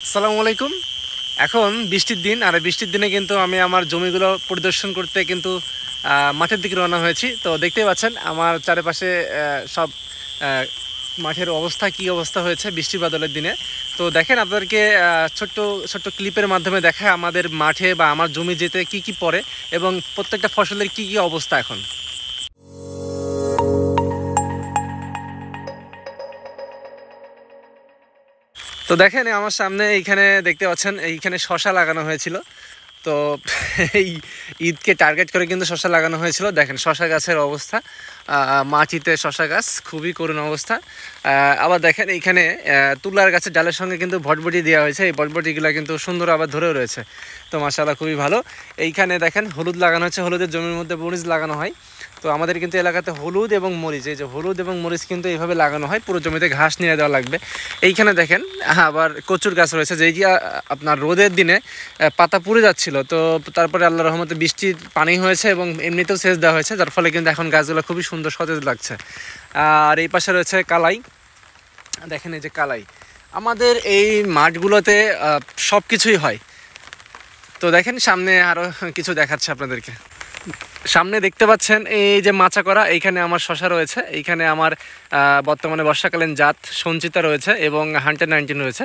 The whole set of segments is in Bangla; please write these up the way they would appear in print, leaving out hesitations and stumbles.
আসসালামু আলাইকুম। এখন বৃষ্টির দিন, আর বৃষ্টির দিনে কিন্তু আমি আমার জমিগুলো পরিদর্শন করতে কিন্তু মাঠের দিকে রওনা হয়েছি। তো দেখতেই পাচ্ছেন আমার চারিপাশে সব আহ, মাঠের অবস্থা কী অবস্থা হয়েছে বৃষ্টি বাদলের দিনে। তো দেখেন আপনাদেরকে ছোট্ট ছোট্ট ক্লিপের মাধ্যমে দেখায় আমাদের মাঠে বা আমার জমি যেতে কি কি পড়ে এবং প্রত্যেকটা ফসলের কি কি অবস্থা এখন। তো দেখেন আমার সামনে এইখানে দেখতে পাচ্ছেন, এইখানে শশা লাগানো হয়েছিল। তো এই ঈদকে টার্গেট করে কিন্তু শশা লাগানো হয়েছিল। দেখেন শশা গাছের অবস্থা, মাটিতে শশা গাছ খুবই করুণ অবস্থা। আবার দেখেন এইখানে তুলার গাছের ডালের সঙ্গে কিন্তু ভটভটি দেওয়া হয়েছে। এই ভটভটিগুলো কিন্তু সুন্দর আবার ধরেও রয়েছে। তো মাশাআল্লাহ খুবই ভালো। এইখানে দেখেন হলুদ লাগানো হচ্ছে, হলুদের জমির মধ্যে মরিচ লাগানো হয়। তো আমাদের কিন্তু এলাকাতে হলুদ এবং মরিচ, এই যে হলুদ এবং মরিচ কিন্তু এইভাবে লাগানো হয়, পুরো জমিতে ঘাস নিয়ে দেওয়া লাগবে। এইখানে দেখেন আবার কচুর গাছ রয়েছে, যেটি আপনার রোদের দিনে পাতা পুড়ে যাচ্ছিল। তো তারপরে আল্লাহ রহমতে বৃষ্টির পানি হয়েছে এবং এমনিতেও সেচ দেওয়া হয়েছে, যার ফলে কিন্তু এখন গাছগুলো খুবই সুন্দর সতেজ লাগছে। আর এই পাশে রয়েছে কালাই। দেখেন এই যে কালাই, আমাদের এই মাঠগুলোতে সব কিছুই হয়। তো দেখেন সামনে আরও কিছু দেখাচ্ছে আপনাদেরকে। সামনে দেখতে পাচ্ছেন এই যে মাচা করা, এইখানে আমার শশা রয়েছে। এইখানে আমার বর্তমানে বর্ষাকালীন জাত সঞ্চিতা রয়েছে এবং 119 রয়েছে।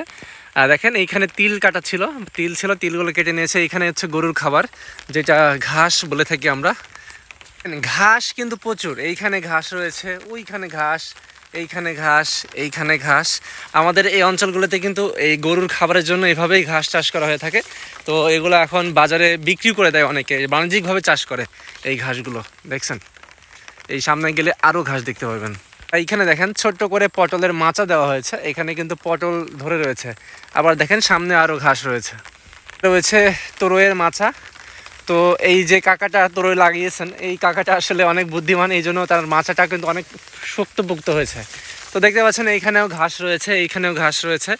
দেখেন এইখানে তিল কাটা ছিল, তিলগুলো কেটে নিয়েছে। এইখানে হচ্ছে গরুর খাবার, যেটা ঘাস বলে থাকি আমরা। ঘাস কিন্তু প্রচুর, এইখানে ঘাস রয়েছে, ওইখানে ঘাস, এইখানে ঘাস, এইখানে ঘাস। আমাদের এই অঞ্চলগুলোতে কিন্তু এই গরুর খাবারের জন্য এভাবেই ঘাস চাষ করা হয়ে থাকে। তো এগুলো এখন বাজারে বিক্রি করে দেয় অনেকে, বাণিজ্যিকভাবে চাষ করে এই ঘাসগুলো। দেখছেন এই সামনে গেলে আরও ঘাস দেখতে পাবেন। এইখানে দেখেন ছোট্ট করে পটলের মাচা দেওয়া হয়েছে, এখানে কিন্তু পটল ধরে রয়েছে। আবার দেখেন সামনে আরও ঘাস রয়েছে, রয়েছে তরুয়ের মাচা। তো এই যে কাকাটা তরুই লাগিয়েছেন, এই কাকাটা আসলে অনেক বুদ্ধিমান, এই জন্য তার মাচাটা কিন্তু অনেক শক্তপোক্ত হয়েছে। তো দেখতে পাচ্ছেন এইখানেও ঘাস রয়েছে, এইখানেও ঘাস রয়েছে।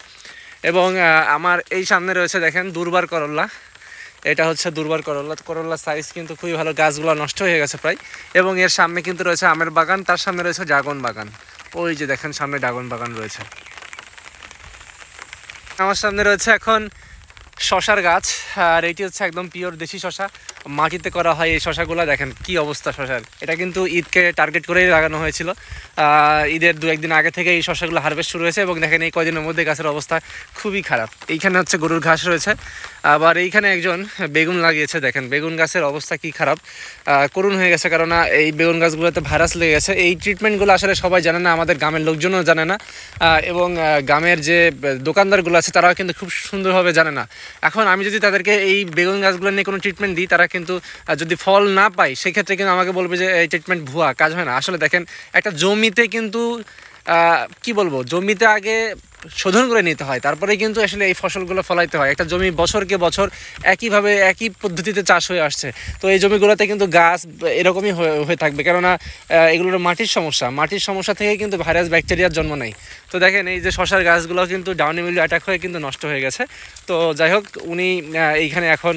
এবং আমার এই সামনে রয়েছে দেখেন দুর্বার করল্লা। এটা হচ্ছে দুর্বার করল্লা সাইজ কিন্তু খুবই ভালো, গাছগুলো নষ্ট হয়ে গেছে প্রায়। এবং এর সামনে কিন্তু রয়েছে আমের বাগান, তার সামনে রয়েছে ড্রাগন বাগান। ওই যে দেখেন সামনে ড্রাগন বাগান রয়েছে। আমার সামনে রয়েছে এখন শশার গাছ, আর এটি হচ্ছে একদম পিওর দেশি শশা, মাটিতে করা হয় এই শশাগুলো। দেখেন কি অবস্থা শশার, এটা কিন্তু ঈদকে টার্গেট করেই লাগানো হয়েছিল। ঈদের 2-1 দিন আগে থেকে এই শশাগুলো হারভেস্ট শুরু হয়েছে এবং দেখেন এই কয়দিনের মধ্যে গাছের অবস্থা খুবই খারাপ। এইখানে হচ্ছে গরুর ঘাস রয়েছে। আবার এইখানে একজন বেগুন লাগিয়েছে, দেখেন বেগুন গাছের অবস্থা কি খারাপ, করুণ হয়ে গেছে। কারণ এই বেগুন গাছগুলোতে ভাইরাস লেগে গেছে। এই ট্রিটমেন্টগুলো আসলে সবাই জানে না, আমাদের গ্রামের লোকজনও জানে না, এবং গ্রামের যে দোকানদারগুলো আছে তারাও কিন্তু খুব সুন্দরভাবে জানে না। এখন আমি যদি তাদেরকে এই বেগুন গাছগুলো নিয়ে কোনো ট্রিটমেন্ট দিই, তারা কিন্তু যদি ফল না পায় সেক্ষেত্রে কিন্তু আমাকে বলবে যে এই ট্রিটমেন্ট ভুয়া, কাজ হয় না। আসলে দেখেন একটা জমিতে কিন্তু কি বলবো, জমিতে আগে শোধন করে নিতে হয়, তারপরে কিন্তু আসলে এই ফসলগুলো ফলাইতে হয়। একটা জমি বছরকে বছর একইভাবে একই পদ্ধতিতে চাষ হয়ে আসছে। তো এই জমিগুলোতে কিন্তু গাছ এরকমই হয়ে থাকবে, কেননা এগুলোর মাটির সমস্যা থেকে কিন্তু ভাইরাস ব্যাকটেরিয়ার জন্ম নেয়। তো দেখেন এই যে শশার গাছগুলো কিন্তু ডাউনি মিল্ডিউ অ্যাটাক হয়ে কিন্তু নষ্ট হয়ে গেছে। তো যাই হোক, উনি এইখানে এখন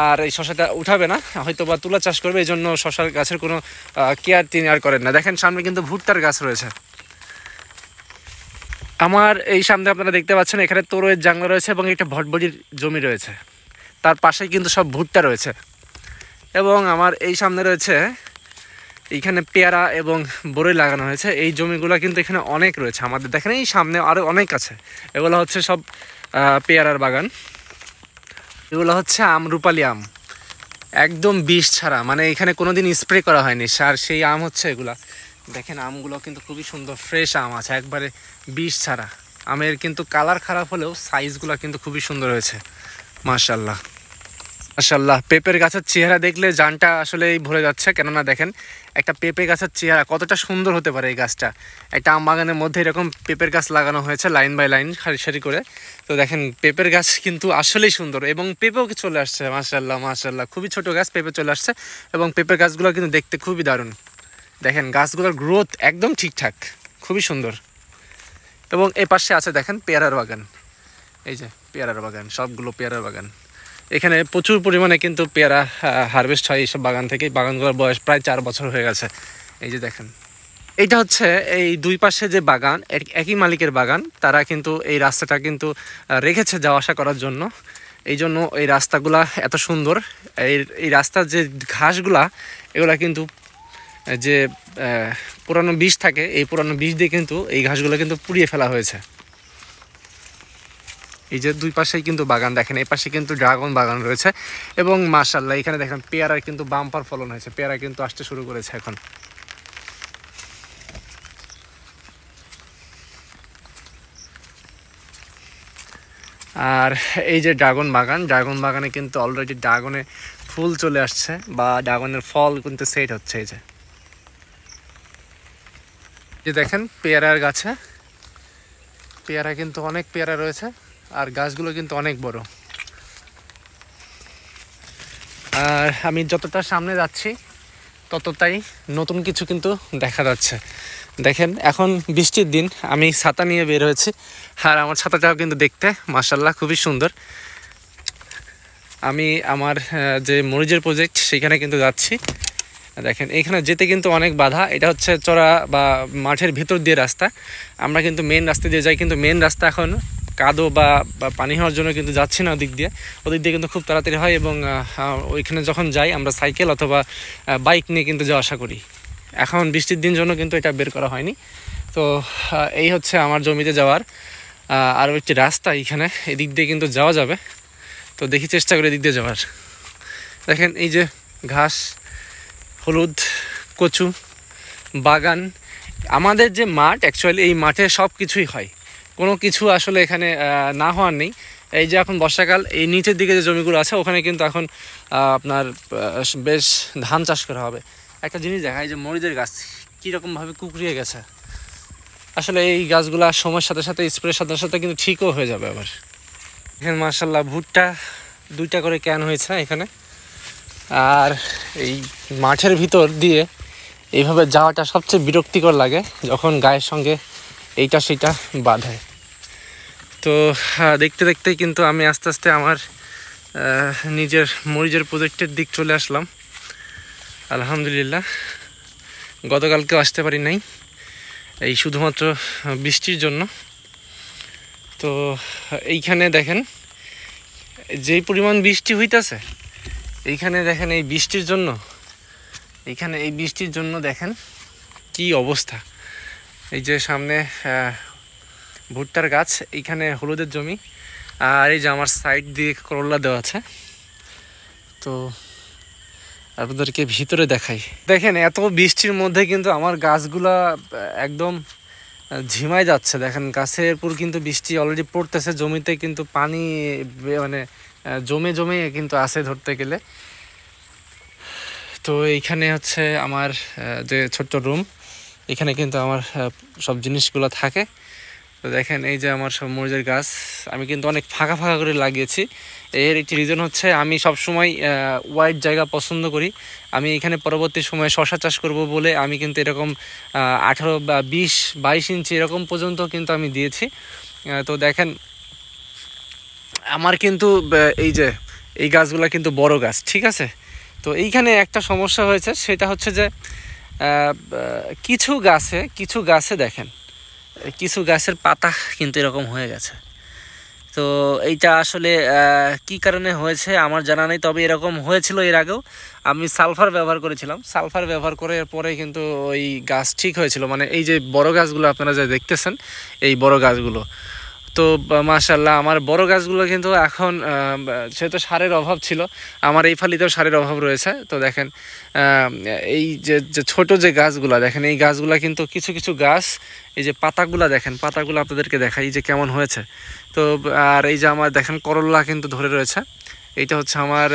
আর এই শশাটা উঠাবে না, হয়তো বা তুলা চাষ করবে, এই জন্য শশার গাছের কোনো কেয়ার তিনি আর করেন না। দেখেন সামনে কিন্তু ভুট্টার গাছ রয়েছে। আমার এই সামনে আপনারা দেখতে পাচ্ছেন এখানে তরুয়ের জাংলা রয়েছে এবং একটা ভটভটির জমি রয়েছে, তার পাশে কিন্তু সব ভুট্টা রয়েছে। এবং আমার এই সামনে রয়েছে, এইখানে পেয়ারা এবং বড়ই লাগানো হয়েছে। এই জমিগুলো কিন্তু এখানে অনেক রয়েছে আমাদের, দেখেন এই সামনে আরও অনেক আছে। এগুলো হচ্ছে সব পেয়ারার বাগান, এগুলো হচ্ছে রূপালি আম, একদম বিষ ছাড়া, মানে এখানে কোনো দিন স্প্রে করা হয়নি সার, সেই আম হচ্ছে এগুলা। দেখেন আমগুলো কিন্তু খুবই সুন্দর, ফ্রেশ আম আছে, একবারে বিষ ছাড়া। আমের কিন্তু কালার খারাপ হলেও সাইজগুলো কিন্তু খুবই সুন্দর হয়েছে, মাশাল্লাহ মাশাল্লাহ। পেঁপের গাছের চেহারা দেখলে জানটা আসলেই ভরে যাচ্ছে, কেননা দেখেন একটা পেঁপে গাছের চেহারা কতটা সুন্দর হতে পারে। এই গাছটা একটা আম বাগানের মধ্যে এরকম পেঁপের গাছ লাগানো হয়েছে লাইন বাই লাইন, সারি সারি করে। তো দেখেন পেঁপের গাছ কিন্তু আসলেই সুন্দর, এবং পেঁপেও চলে আসছে, মাশাল্লাহ মাশাল্লাহ। খুবই ছোট গাছ, পেঁপে চলে আসছে, এবং পেঁপের গাছগুলো কিন্তু দেখতে খুবই দারুণ। দেখেন গাছগুলোর গ্রোথ একদম ঠিকঠাক, খুবই সুন্দর। এবং এ পাশে আছে দেখেন পেয়ারার বাগান, এই যে পেয়ারার বাগান, সবগুলো পেয়ারার বাগান। এখানে প্রচুর পরিমাণে কিন্তু পেয়ারা হারভেস্ট হয় এইসব বাগান থেকে। বাগানগুলোর বয়স প্রায় 4 বছর হয়ে গেছে। এই যে দেখেন এটা হচ্ছে এই দুই পাশে যে বাগান, একই মালিকের বাগান, তারা কিন্তু এই রাস্তাটা কিন্তু রেখেছে যাওয়া আসা করার জন্য। এই জন্য এই রাস্তাগুলা এত সুন্দর। এই রাস্তার যে ঘাসগুলা, এগুলা কিন্তু যে পুরানো বীজ থাকে, এই পুরানো বীজ দিয়ে কিন্তু এই ঘাসগুলো কিন্তু পুড়িয়ে ফেলা হয়েছে। এই যে দুই পাশেই কিন্তু বাগান দেখেন, এই পাশে কিন্তু ড্রাগন বাগান রয়েছে এবং মাশাআল্লাহ এখানে দেখেন পেয়ারার কিন্তু বাম্পার ফলন হয়েছে, পেয়ারা কিন্তু আসতে শুরু করেছে এখন। আর এই যে ড্রাগন বাগানে কিন্তু অলরেডি ড্রাগনে ফুল চলে আসছে বা ড্রাগনের ফল কিন্তু সেট হচ্ছে। এই যে দেখেন পেয়ারার গাছে পেয়ারা কিন্তু অনেক পেয়ারা রয়েছে আর গাছগুলো কিন্তু অনেক বড়। আর আমি যতটা সামনে যাচ্ছি ততটাই নতুন কিছু কিন্তু দেখা যাচ্ছে। দেখেন এখন বৃষ্টির দিন, আমি ছাতা নিয়ে বের হয়েছি আর আমার ছাতাটাও কিন্তু দেখতে মাশাআল্লাহ খুবই সুন্দর। আমি আমার যে মরিচের প্রজেক্ট সেখানে কিন্তু যাচ্ছি। দেখেন এখানে যেতে কিন্তু অনেক বাধা, এটা হচ্ছে চড়া বা মাঠের ভিতর দিয়ে রাস্তা। আমরা কিন্তু মেন রাস্তা দিয়ে যাই, কিন্তু মেন রাস্তা এখন কাদো বা পানি হওয়ার জন্য কিন্তু যাচ্ছি না ওদিক দিয়ে কিন্তু খুব তাড়াতাড়ি হয় এবং ওইখানে যখন যাই আমরা সাইকেল অথবা বাইক নিয়ে কিন্তু যাওয়া আসা করি। এখন বৃষ্টির দিন জন্য কিন্তু এটা বের করা হয়নি। তো এই হচ্ছে আমার জমিতে যাওয়ার আরও একটি রাস্তা, এইখানে এদিক দিয়ে কিন্তু যাওয়া যাবে। তো দেখি চেষ্টা করে এদিক দিয়ে যাওয়ার। দেখেন এই যে ঘাস, হলুদ, কচু, বাগান, আমাদের যে মাঠ, অ্যাকচুয়ালি এই মাঠে সব কিছুই হয়, কোনো কিছু আসলে এখানে না হওয়ার নেই। এই যে এখন বর্ষাকাল, এই নিচের দিকে যে জমিগুলো আছে ওখানে কিন্তু এখন আপনার বেশ ধান চাষ করা হবে। একটা জিনিস দেখা, এই যে মরিচের গাছ কীরকমভাবে কুকড়িয়ে গেছে, আসলে এই গাছগুলো সময়ের সাথে সাথে স্প্রের সাথে সাথে কিন্তু ঠিকও হয়ে যাবে আবার। এখানে মাশাআল্লাহ ভুট্টা 2টা করে ক্যান হয়েছে এখানে। আর এই মাঠের ভিতর দিয়ে এইভাবে যাওয়াটা সবচেয়ে বিরক্তিকর লাগে যখন গায়ের সঙ্গে এইটা সেটা বাঁধে। তো দেখতে দেখতেই কিন্তু আমি আস্তে আস্তে আমার নিজের মরিচের প্রজেক্টের দিক চলে আসলাম। আলহামদুলিল্লাহ, গতকালকেও আসতে পারি নাই এই শুধুমাত্র বৃষ্টির জন্য। তো এইখানে দেখেন যেই পরিমাণ বৃষ্টি হইতেছে, এইখানে দেখেন এই বৃষ্টির জন্য দেখেন কি অবস্থা। এই যে সামনে ভুট্টার গাছ, এইখানে হলুদের জমি, আর এই যে আমার সাইড দিয়ে করলা দেওয়া আছে। তো আপনাদেরকে ভিতরে দেখাই, দেখেন এত বৃষ্টির মধ্যে কিন্তু আমার গাছগুলা একদম ঝিমায় যাচ্ছে। দেখেন গাছের উপর কিন্তু বৃষ্টি অলরেডি পড়তেছে, জমিতে কিন্তু পানি মানে জমে কিন্তু আছে ধরতে গেলে। তো এইখানে হচ্ছে আমার যে ছোট্ট রুম, এখানে কিন্তু আমার সব জিনিসগুলো থাকে। তো দেখেন এই যে আমার সব মরিচের গাছ আমি কিন্তু অনেক ফাঁকা করে লাগিয়েছি। এর একটি রিজন হচ্ছে আমি সবসময় ওয়াইড জায়গা পছন্দ করি। আমি এখানে পরবর্তী সময়ে শশা চাষ করব বলে আমি কিন্তু এরকম 18 বা 20-22 ইঞ্চি এরকম পর্যন্ত কিন্তু আমি দিয়েছি। তো দেখেন আমার কিন্তু এই যে এই গাছগুলো কিন্তু বড় গাছ, ঠিক আছে। তো এইখানে একটা সমস্যা হয়েছে, সেটা হচ্ছে যে কিছু গাছে দেখেন কিছু গাছের পাতা কিন্তু এরকম হয়ে গেছে। তো এইটা আসলে কি কারণে হয়েছে আমার জানা নেই, তবে এরকম হয়েছিল এর আগেও। আমি সালফার ব্যবহার করেছিলাম, সালফার ব্যবহার করার পরে কিন্তু ওই গাছ ঠিক হয়েছিল। মানে এই যে বড় গাছগুলো আপনারা যা দেখতেছেন, এই বড় গাছগুলো, তো মাশাআল্লাহ আমার বড় গাছগুলো কিন্তু এখন সেহেতু সারের অভাব ছিল, আমার এই ফালিতেও সারের অভাব রয়েছে। তো দেখেন এই যে ছোট যে গাছগুলো দেখেন, এই গাছগুলো কিন্তু কিছু গাছ, এই যে পাতাগুলো দেখেন, পাতাগুলো আপনাদেরকে দেখাই যে কেমন হয়েছে। তো আর এই যে আমার দেখেন করল্লা কিন্তু ধরে রয়েছে, এইটা হচ্ছে আমার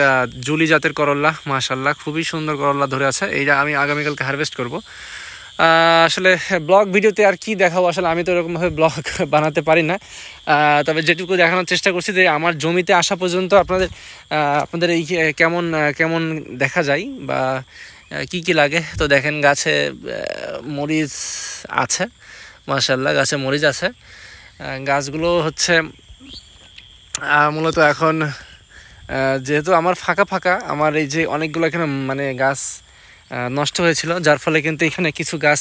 জুলি জাতের করল্লা, মাশাআল্লাহ খুবই সুন্দর করল্লা ধরে আছে। এইটা আমি আগামীকালকে হারভেস্ট করব। আসলে ব্লগ ভিডিওতে আর কি দেখাবো, আসলে আমি তো এরকমভাবে ব্লগ বানাতে পারি না। তবে যেটুকু দেখানোর চেষ্টা করছি যে আমার জমিতে আসা পর্যন্ত আপনাদের এই কেমন দেখা যায় বা কি লাগে। তো দেখেন গাছে মরিচ আছে, মাশাআল্লাহ গাছে মরিচ আছে। গাছগুলো হচ্ছে মূলত এখন যেহেতু আমার ফাঁকা আমার এই যে অনেকগুলো এখানে মানে গাছ নষ্ট হয়েছিল, যার ফলে কিন্তু এখানে কিছু গাছ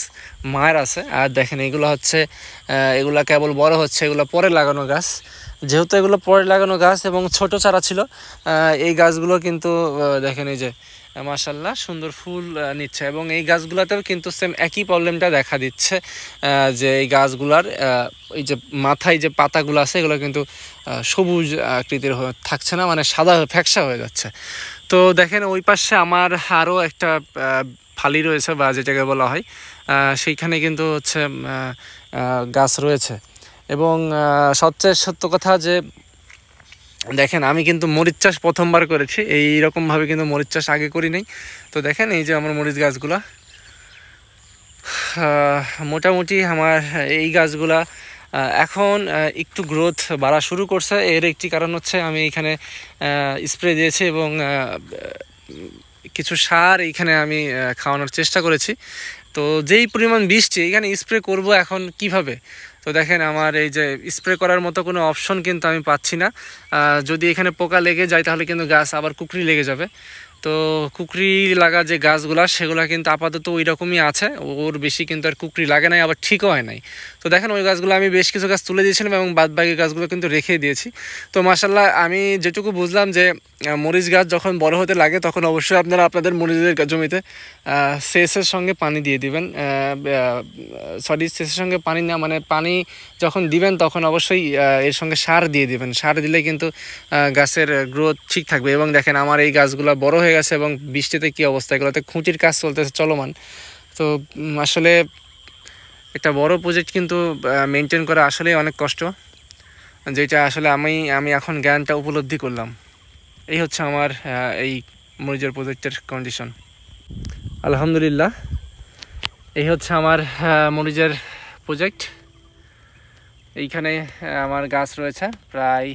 মায়ের আছে। আর দেখেন এগুলো হচ্ছে এগুলা কেবল বড় হচ্ছে, এগুলো পরে লাগানো গাছ। যেহেতু এগুলো পরে লাগানো গাছ এবং ছোট চারা ছিল, এই গাছগুলো কিন্তু দেখেন এই যে মাশাআল্লাহ সুন্দর ফুল নিচ্ছে। এবং এই গাছগুলোতেও কিন্তু সেম একই প্রবলেমটা দেখা দিচ্ছে, যে এই গাছগুলার এই যে মাথায় যে পাতাগুলো আছে এগুলো কিন্তু সবুজ আকৃতির থাকছে না, মানে সাদা ফ্যাকসা হয়ে যাচ্ছে। তো দেখেন ওই পাশে আমার আরও একটা ফালি রয়েছে বা যেটাকে বলা হয়, সেইখানে কিন্তু হচ্ছে গাছ রয়েছে। এবং সবচেয়ে সত্য কথা যে দেখেন আমি কিন্তু মরিচ চাষ প্রথমবার করেছি, এইরকমভাবে কিন্তু মরিচ চাষ আগে করি নাই। তো দেখেন এই যে আমার মরিচ গাছগুলা, মোটামুটি আমার এই গাছগুলা এখন একটু গ্রোথ বাড়া শুরু করছে। এর একটি কারণ হচ্ছে আমি এখানে স্প্রে দিয়েছি এবং কিছু সার এইখানে আমি খাওয়ানোর চেষ্টা করেছি। তো যেই পরিমাণ বৃষ্টি এখানে স্প্রে করব এখন কিভাবে? তো দেখেন আমার এই যে স্প্রে করার মতো কোনো অপশন কিন্তু আমি পাচ্ছি না। যদি এখানে পোকা লেগে যায় তাহলে কিন্তু গাছ আবার কুকরি লেগে যাবে। তো কুকরি লাগা যে গাছগুলা সেগুলা কিন্তু আপাতত ওই রকমই আছে, ওর বেশি কিন্তু আর কুকরি লাগে নাই, আবার ঠিকও হয় নাই। তো দেখেন ওই গাছগুলো আমি বেশ কিছু গাছ তুলে দিয়েছিলাম এবং বাদবাকি গাছগুলো কিন্তু রেখে দিয়েছি। তো মাশাআল্লাহ আমি যেটুকু বুঝলাম যে মরিচ গাছ যখন বড় হতে লাগে তখন অবশ্যই আপনারা আপনাদের মরিচের জমিতে সেচের সঙ্গে পানি দিয়ে দিবেন। সরি, সেচের সঙ্গে পানি না, মানে পানি যখন দিবেন তখন অবশ্যই এর সঙ্গে সার দিয়ে দিবেন। সার দিলে কিন্তু গাছের গ্রোথ ঠিক থাকবে। এবং দেখেন আমার এই গাছগুলো বড় হয়ে গেছে এবং বৃষ্টিতে কী অবস্থা, এগুলোতে খুঁটির কাজ চলতেছে চলমান। তো আসলে একটা বড় প্রজেক্ট কিন্তু মেনটেন করা আসলেই অনেক কষ্ট, যেটা আসলে আমি এখন জ্ঞানটা উপলব্ধি করলাম। এই হচ্ছে আমার এই মরিচের প্রজেক্টের কন্ডিশন। আলহামদুলিল্লাহ, এই হচ্ছে আমার মরিচের প্রজেক্ট। এইখানে আমার গাছ রয়েছে প্রায়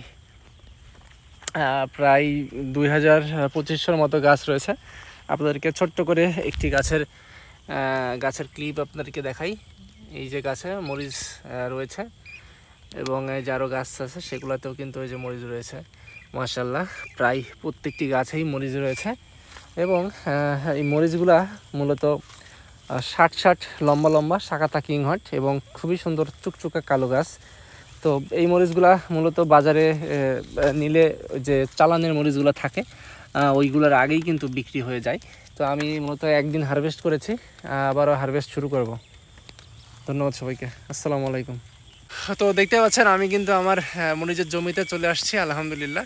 2000-2500 মতো গাছ রয়েছে। আপনাদেরকে ছোট্ট করে একটি গাছের ক্লিপ আপনাদেরকে দেখাই। এই যে গাছে মরিচ রয়েছে এবং এই যে আরও গাছ আছে সেগুলোতেও কিন্তু এই যে মরিচ রয়েছে মাশাআল্লাহ। প্রায় প্রত্যেকটি গাছেই মরিচ রয়েছে এবং এই মরিচগুলা মূলত 60 লম্বা লম্বা শাখাতা কিংহট এবং খুবই সুন্দর চুকচুকা কালো গাছ। তো এই মরিচগুলা মূলত বাজারে নিলে যে চালানের মরিচগুলো থাকে ওইগুলোর আগেই কিন্তু বিক্রি হয়ে যায়। তো আমি মূলত একদিন হারভেস্ট করেছি, আবারও হারভেস্ট শুরু করব। ধন্যবাদ সবাইকে, আসসালামু আলাইকুম। তো দেখতে পাচ্ছেন আমি কিন্তু আমার মরিচের জমিতে চলে আসছি আলহামদুলিল্লাহ।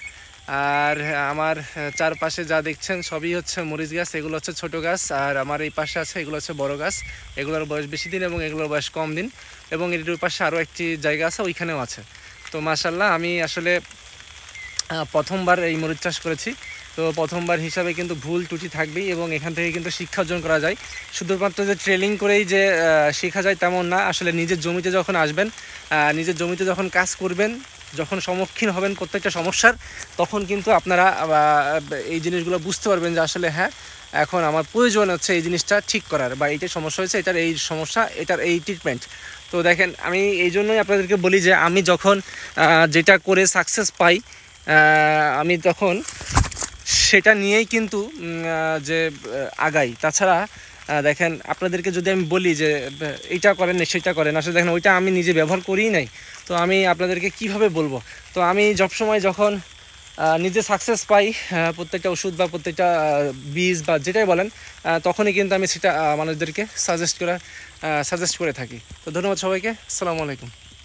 আর আমার চারপাশে যা দেখছেন সবই হচ্ছে মরিচ গাছ, এগুলো হচ্ছে ছোট গাছ। আর আমার এই পাশে আছে এগুলো হচ্ছে বড় গাছ, এগুলোর বয়স বেশি দিন এবং এগুলোর বয়স কম দিন। এবং এর পাশে আরও একটি জায়গা আছে, ওইখানেও আছে। তো মাশাআল্লাহ আমি আসলে প্রথমবার এই মরিচ চাষ করেছি। তো প্রথমবার হিসাবে কিন্তু ভুল ত্রুটি থাকবেই এবং এখান থেকে কিন্তু শিক্ষা অর্জন করা যায়। শুধুমাত্র যে ট্রেনিং করেই যে শেখা যায় তেমন না, আসলে নিজের জমিতে যখন আসবেন, নিজের জমিতে যখন কাজ করবেন, যখন সম্মুখীন হবেন প্রত্যেকটা সমস্যার, তখন কিন্তু আপনারা এই জিনিসগুলো বুঝতে পারবেন যে আসলে হ্যাঁ এখন আমার প্রয়োজন হচ্ছে এই জিনিসটা ঠিক করার, বা এইটা সমস্যা হয়েছে, এটার এই সমস্যা, এটার এই ট্রিটমেন্ট। তো দেখেন আমি এই জন্যই আপনাদেরকে বলি যে আমি যখন যেটা করে সাকসেস পাই আমি তখন সেটা নিয়েই কিন্তু যে আগাই। তাছাড়া দেখেন আপনাদেরকে যদি আমি বলি যে এইটা করেন না সেটা করেন, আসলে দেখেন ওইটা আমি নিজে ব্যবহার করিই নাই, তো আমি আপনাদেরকে কিভাবে বলবো। তো আমি সবসময় যখন নিজে সাকসেস পাই প্রত্যেকটা ওষুধ বা প্রত্যেকটা বীজ বা যেটাই বলেন, তখনই কিন্তু আমি সেটা মানুষদেরকে সাজেস্ট করে থাকি। তো ধন্যবাদ সবাইকে, আসসালামু আলাইকুম।